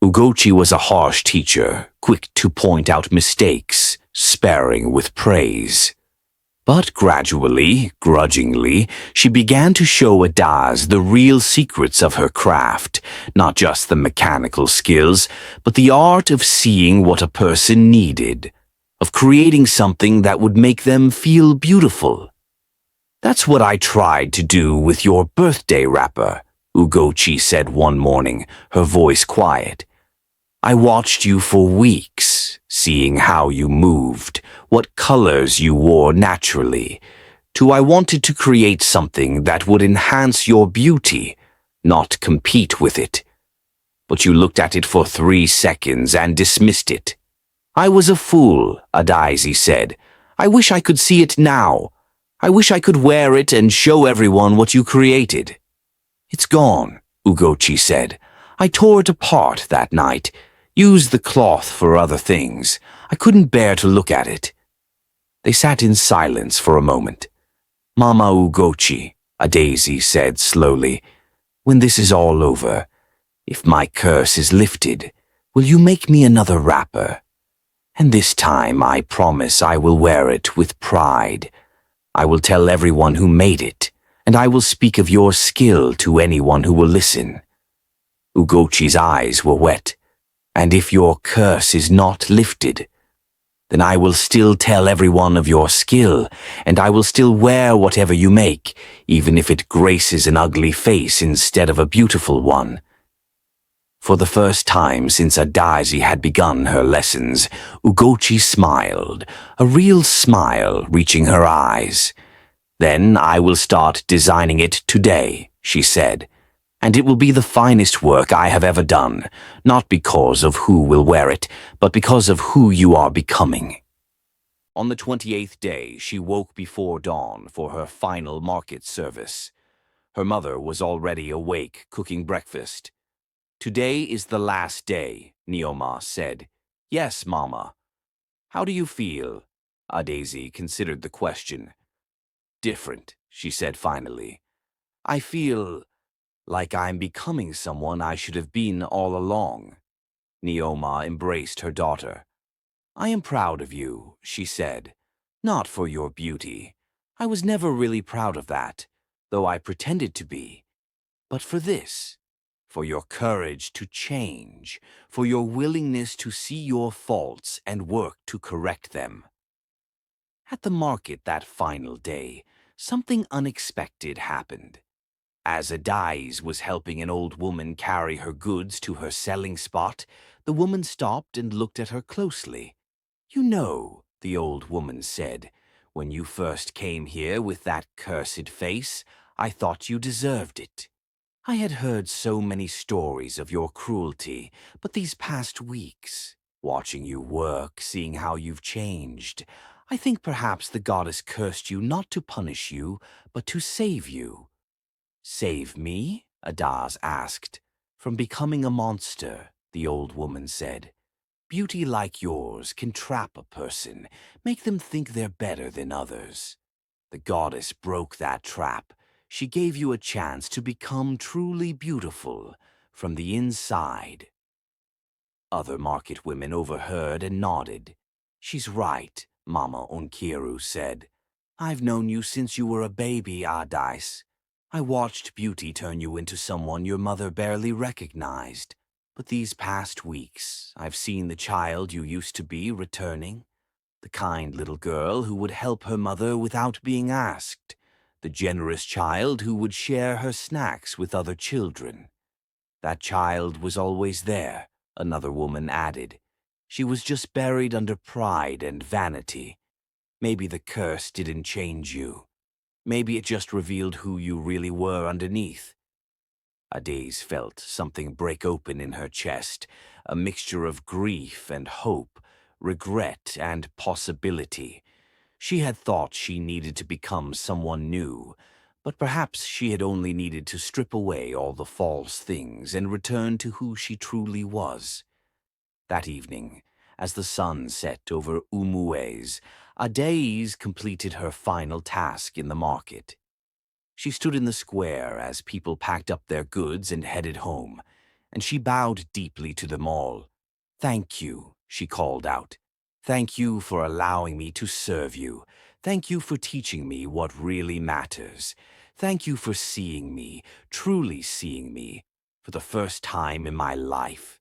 Ugochi was a harsh teacher, quick to point out mistakes, sparing with praise. But gradually, grudgingly, she began to show Adaz the real secrets of her craft, not just the mechanical skills, but the art of seeing what a person needed, of creating something that would make them feel beautiful. "That's what I tried to do with your birthday wrapper," Ugochi said one morning, her voice quiet. "I watched you for weeks, seeing how you moved, what colors you wore naturally, till I wanted to create something that would enhance your beauty, not compete with it. But you looked at it for 3 seconds and dismissed it." "I was a fool," Adaize said. "I wish I could see it now. I wish I could wear it and show everyone what you created." "It's gone," Ugochi said. "I tore it apart that night, used the cloth for other things. I couldn't bear to look at it." They sat in silence for a moment. "Mama Ugochi," Adaize said slowly, "when this is all over, if my curse is lifted, will you make me another wrapper? And this time I promise I will wear it with pride. I will tell everyone who made it, and I will speak of your skill to anyone who will listen." Ugochi's eyes were wet. "And if your curse is not lifted, then I will still tell everyone of your skill, and I will still wear whatever you make, even if it graces an ugly face instead of a beautiful one." For the first time since Adaize had begun her lessons, Ugochi smiled, a real smile reaching her eyes. "Then I will start designing it today," she said. "And it will be the finest work I have ever done, not because of who will wear it, but because of who you are becoming." On the 28th day, she woke before dawn for her final market service. Her mother was already awake, cooking breakfast. "Today is the last day," Neoma said. "Yes, Mama." "How do you feel?" Adaize considered the question. "Different," she said finally. "I feel like I'm becoming someone I should have been all along." Neoma embraced her daughter. "I am proud of you," she said. "Not for your beauty. I was never really proud of that, though I pretended to be. But for this, for your courage to change, for your willingness to see your faults and work to correct them." At the market that final day, something unexpected happened. As Adaize was helping an old woman carry her goods to her selling spot, the woman stopped and looked at her closely. "You know," the old woman said, "when you first came here with that cursed face, I thought you deserved it. I had heard so many stories of your cruelty, but these past weeks, watching you work, seeing how you've changed, I think perhaps the goddess cursed you not to punish you, but to save you." "Save me?" Adaz asked. From becoming a monster, the old woman said. Beauty like yours can trap a person, make them think they're better than others. The goddess broke that trap. She gave you a chance to become truly beautiful from the inside. Other market women overheard and nodded. She's right, Mama Onkiru said. I've known you since you were a baby, Adais. I watched beauty turn you into someone your mother barely recognized. But these past weeks, I've seen the child you used to be returning. The kind little girl who would help her mother without being asked. The generous child who would share her snacks with other children. That child was always there, another woman added. She was just buried under pride and vanity. Maybe the curse didn't change you. Maybe it just revealed who you really were underneath. Adais felt something break open in her chest, a mixture of grief and hope, regret and possibility. She had thought she needed to become someone new, but perhaps she had only needed to strip away all the false things and return to who she truly was. That evening, as the sun set over Umuez, Adais completed her final task in the market. She stood in the square as people packed up their goods and headed home, and she bowed deeply to them all. Thank you, she called out. Thank you for allowing me to serve you. Thank you for teaching me what really matters. Thank you for seeing me, truly seeing me, for the first time in my life.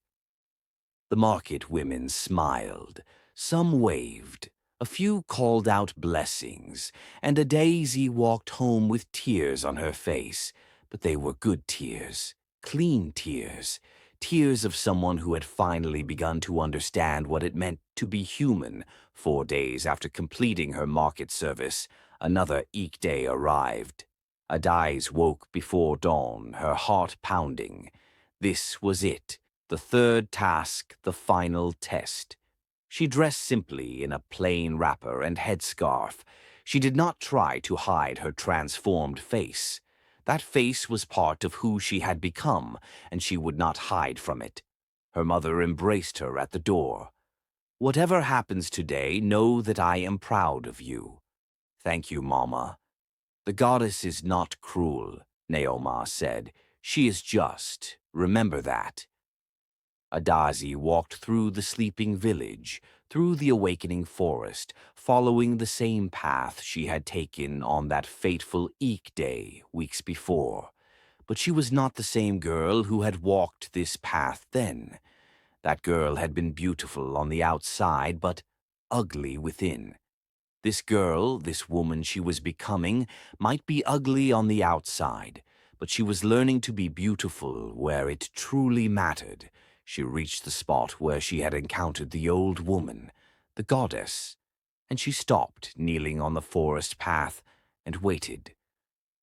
The market women smiled. Some waved. A few called out blessings, and Daisy walked home with tears on her face. But they were good tears, clean tears, tears of someone who had finally begun to understand what it meant to be human. 4 days after completing her market service, another Eek Day arrived. Adais woke before dawn, her heart pounding. This was it, the third task, the final test. She dressed simply in a plain wrapper and headscarf. She did not try to hide her transformed face. That face was part of who she had become, and she would not hide from it. Her mother embraced her at the door. Whatever happens today, know that I am proud of you. Thank you, Mama. The goddess is not cruel, Neoma said. She is just. Remember that. Adazi walked through the sleeping village, through the awakening forest, following the same path she had taken on that fateful Eek Day weeks before. But she was not the same girl who had walked this path then. That girl had been beautiful on the outside, but ugly within. This girl, this woman she was becoming, might be ugly on the outside, but she was learning to be beautiful where it truly mattered. She reached the spot where she had encountered the old woman, the goddess, and she stopped, kneeling on the forest path, and waited.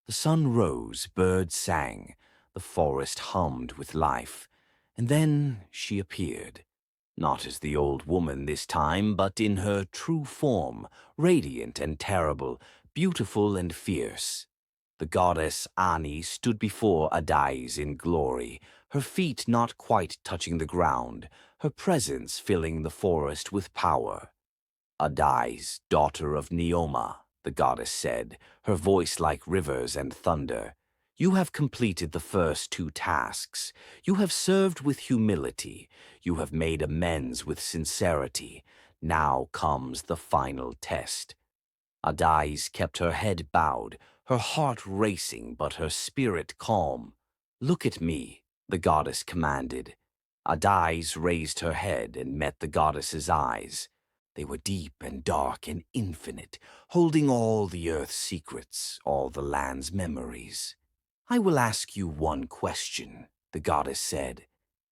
The sun rose, birds sang, the forest hummed with life, and then she appeared. Not as the old woman this time, but in her true form, radiant and terrible, beautiful and fierce. The goddess Ani stood before Adais in glory, her feet not quite touching the ground, her presence filling the forest with power. Adais, daughter of Neoma, the goddess said, her voice like rivers and thunder. You have completed the first 2 tasks. You have served with humility. You have made amends with sincerity. Now comes the final test. Adais kept her head bowed, her heart racing but her spirit calm. Look at me, the goddess commanded. Adais raised her head and met the goddess's eyes. They were deep and dark and infinite, holding all the earth's secrets, all the land's memories. I will ask you one question, the goddess said.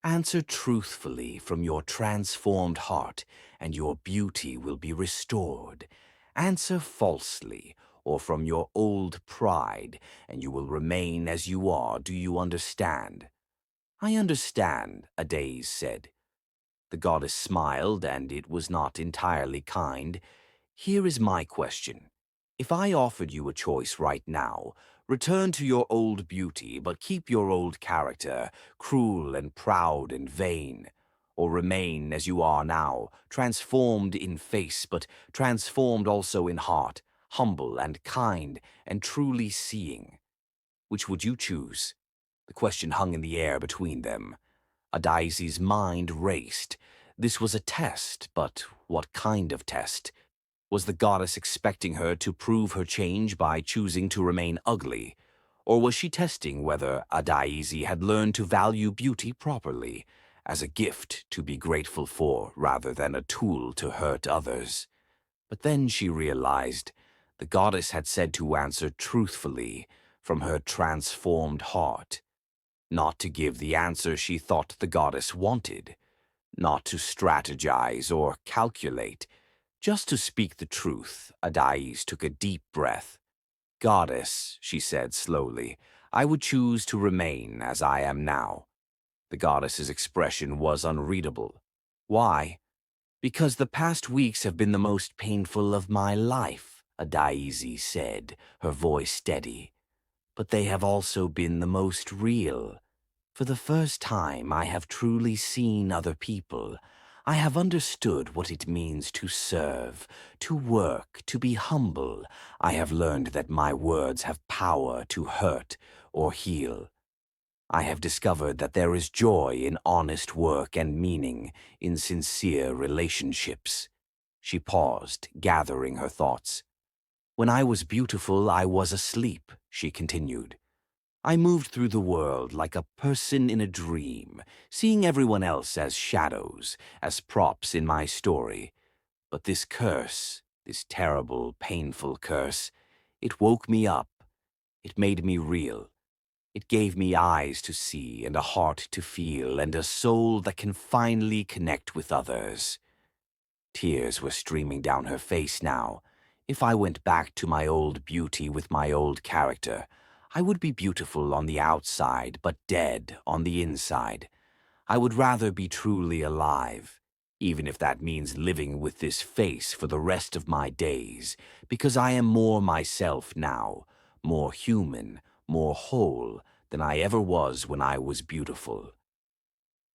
Answer truthfully from your transformed heart, and your beauty will be restored. Answer falsely, or from your old pride, and you will remain as you are. Do you understand? I understand, Adais said. The goddess smiled, and it was not entirely kind. Here is my question. If I offered you a choice right now, return to your old beauty but keep your old character, cruel and proud and vain, or remain as you are now, transformed in face but transformed also in heart, humble and kind and truly seeing, which would you choose? The question hung in the air between them. Adaizi's mind raced. This was a test, but what kind of test? Was the goddess expecting her to prove her change by choosing to remain ugly? Or was she testing whether Adaizi had learned to value beauty properly, as a gift to be grateful for rather than a tool to hurt others? But then she realized the goddess had said to answer truthfully from her transformed heart, not to give the answer she thought the goddess wanted, not to strategize or calculate, just to speak the truth. Adais took a deep breath. Goddess, she said slowly, I would choose to remain as I am now. The goddess's expression was unreadable. Why? Because the past weeks have been the most painful of my life, Adaizi said, her voice steady. But they have also been the most real. For the first time, I have truly seen other people. I have understood what it means to serve, to work, to be humble. I have learned that my words have power to hurt or heal. I have discovered that there is joy in honest work and meaning in sincere relationships. She paused, gathering her thoughts. When I was beautiful, I was asleep, she continued. I moved through the world like a person in a dream, seeing everyone else as shadows, as props in my story. But this curse, this terrible, painful curse, it woke me up. It made me real. It gave me eyes to see and a heart to feel and a soul that can finally connect with others. Tears were streaming down her face now. If I went back to my old beauty with my old character, I would be beautiful on the outside, but dead on the inside. I would rather be truly alive, even if that means living with this face for the rest of my days, because I am more myself now, more human, more whole than I ever was when I was beautiful.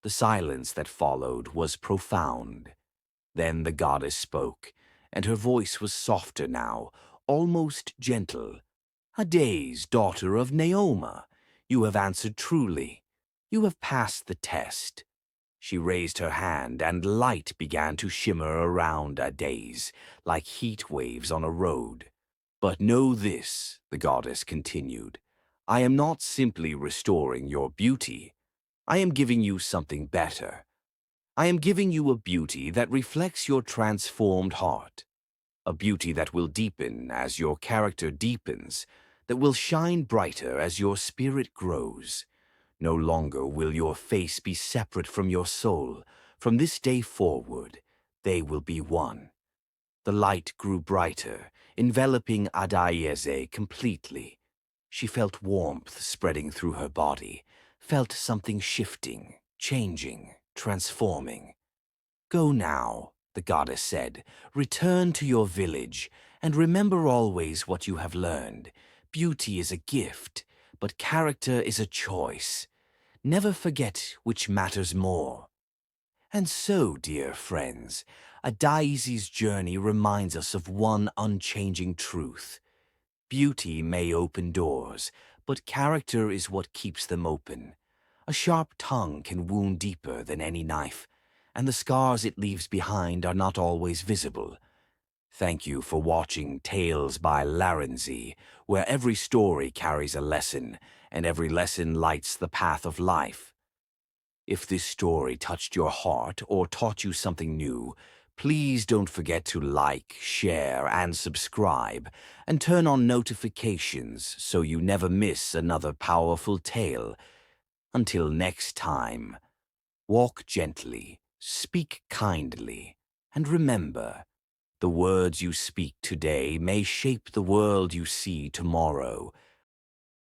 The silence that followed was profound. Then the goddess spoke, and her voice was softer now, almost gentle. Adais, daughter of Naoma, you have answered truly. You have passed the test. She raised her hand, and light began to shimmer around Adais, like heat waves on a road. But know this, the goddess continued. I am not simply restoring your beauty. I am giving you something better. I am giving you a beauty that reflects your transformed heart, a beauty that will deepen as your character deepens, that will shine brighter as your spirit grows. No longer will your face be separate from your soul. From this day forward, they will be one. The light grew brighter, enveloping Adaize completely. She felt warmth spreading through her body, felt something shifting, changing, transforming. Go now, the goddess said. Return to your village, and remember always what you have learned. Beauty is a gift, but character is a choice. Never forget which matters more. And so, dear friends, Adaizi's journey reminds us of one unchanging truth. Beauty may open doors, but character is what keeps them open. A sharp tongue can wound deeper than any knife, and the scars it leaves behind are not always visible. Thank you for watching Tales by Larinzy, where every story carries a lesson, and every lesson lights the path of life. If this story touched your heart or taught you something new, please don't forget to like, share, and subscribe, and turn on notifications so you never miss another powerful tale. Until next time, walk gently, speak kindly, and remember, the words you speak today may shape the world you see tomorrow.